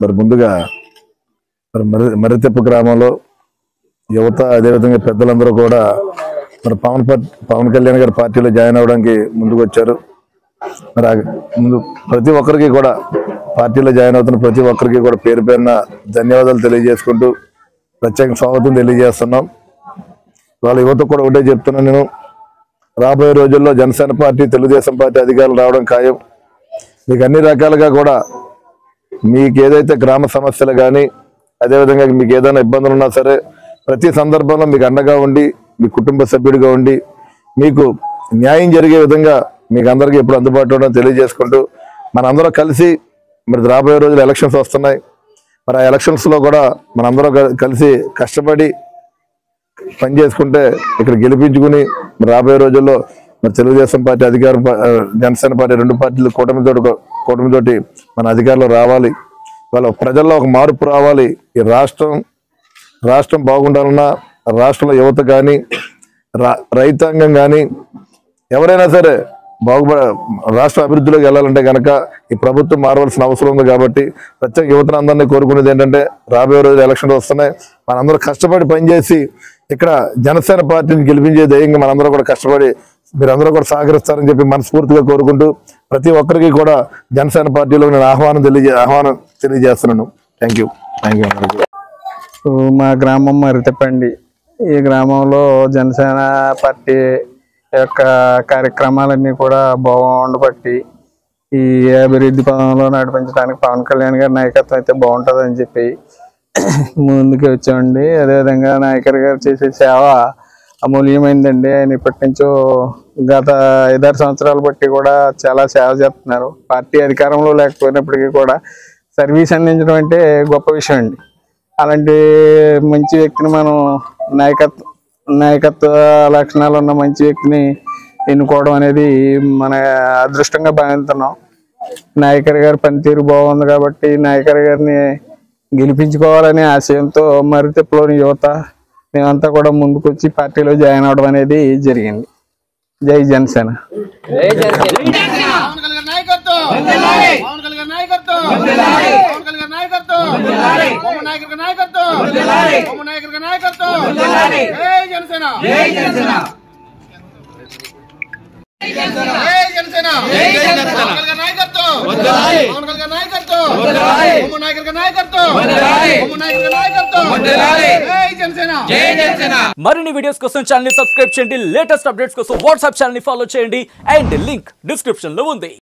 మరి ముందుగా మర్రితెప్ప గ్రామంలో యువత అదేవిధంగా పెద్దలందరూ కూడా మరి పవన్ కళ్యాణ్ గారి పార్టీలో జాయిన్ అవ్వడానికి ముందుకు వచ్చారు. మరి ముందు ప్రతి ఒక్కరికి కూడా పార్టీలో జాయిన్ అవుతున్న ప్రతి ఒక్కరికి కూడా పేరు పేరున ధన్యవాదాలు తెలియజేసుకుంటూ ప్రత్యేక స్వాగతం తెలియజేస్తున్నాం. వాళ్ళ యువత కూడా ఒకటే చెప్తున్నాను, నేను రాబోయే రోజుల్లో జనసేన పార్టీ తెలుగుదేశం పార్టీ అధికారులు రావడం ఖాయం. మీకు అన్ని రకాలుగా కూడా మీకు ఏదైతే గ్రామ సమస్యలు కానీ అదేవిధంగా మీకు ఏదైనా ఇబ్బందులు ఉన్నా సరే ప్రతి సందర్భంలో మీకు అండగా ఉండి మీ కుటుంబ సభ్యుడిగా ఉండి మీకు న్యాయం జరిగే విధంగా మీకు అందరికీ ఎప్పుడు అందుబాటులో ఉండడం తెలియజేసుకుంటూ మనందరం కలిసి మరి రాబోయే రోజులు ఎలక్షన్స్ వస్తున్నాయి. మరి ఆ ఎలక్షన్స్లో కూడా మనందరం కలిసి కష్టపడి పనిచేసుకుంటే ఇక్కడ గెలిపించుకుని మరి రాబోయే రోజుల్లో మరి తెలుగుదేశం పార్టీ అధికారం జనసేన పార్టీ రెండు పార్టీలు కూటమితోటి మన అధికారంలో రావాలి. వాళ్ళ ప్రజల్లో ఒక మార్పు రావాలి. ఈ రాష్ట్రం బాగుండాలన్నా రాష్ట్రంలో యువత కానీ రైతాంగం కానీ ఎవరైనా సరే రాష్ట్ర అభివృద్ధిలోకి వెళ్ళాలంటే కనుక ఈ ప్రభుత్వం మారవలసిన అవసరం ఉంది. కాబట్టి ప్రత్యేక యువతను అందరినీ కోరుకునేది ఏంటంటే రాబోయే రోజులు ఎలక్షన్లు వస్తున్నాయి, మనందరూ కష్టపడి పనిచేసి ఇక్కడ జనసేన పార్టీని గెలిపించే ధైర్యంగా మనందరూ కూడా కష్టపడి మీరందరూ కూడా సహకరిస్తారని చెప్పి మనస్ఫూర్తిగా కోరుకుంటూ ప్రతి ఒక్కరికి కూడా జనసేన పార్టీలో నేను ఆహ్వానం తెలియజేస్తున్నాను. Thank you. మా గ్రామం మర్రితెప్పండి. ఈ గ్రామంలో జనసేన పార్టీ యొక్క కార్యక్రమాలన్నీ కూడా బాగుండబట్టి ఈ అభివృద్ధి పదంలో నడిపించడానికి పవన్ కళ్యాణ్ గారి నాయకత్వం అయితే బాగుంటుందని చెప్పి ముందుకు వచ్చామండి. అదేవిధంగా నాయకర్ గారు చేసే సేవ అమూల్యమైందండి. ఆయన ఇప్పటి నుంచో గత 5-6 సంవత్సరాలు బట్టి కూడా చాలా సేవ చేస్తున్నారు. పార్టీ అధికారంలో లేకపోయినప్పటికీ కూడా సర్వీస్ అందించడం అంటే గొప్ప విషయం అండి. అలాంటి మంచి వ్యక్తిని మనం నాయకత్వ లక్షణాలు ఉన్న మంచి వ్యక్తిని ఎన్నుకోవడం అనేది మన అదృష్టంగా భావిస్తున్నాం. నాయకర్ గారి పనితీరు బాగుంది కాబట్టి నాయకర్ గారిని గెలిపించుకోవాలనే ఆశయంతో మర్రితెప్పలోని యువత మేమంతా కూడా ముందుకు వచ్చి పార్టీలో జాయిన్ అవడం అనేది జరిగింది. జై జనసేన. మరిన్ని వీడియోస్ కోసం ఛానల్ ని సబ్స్క్రైబ్ చేయండి. లేటెస్ట్ అప్డేట్స్ కోసం వాట్సాప్ ఛానల్ ని ఫాలో చేయండి. అండ్ లింక్ డిస్క్రిప్షన్ లో ఉంది.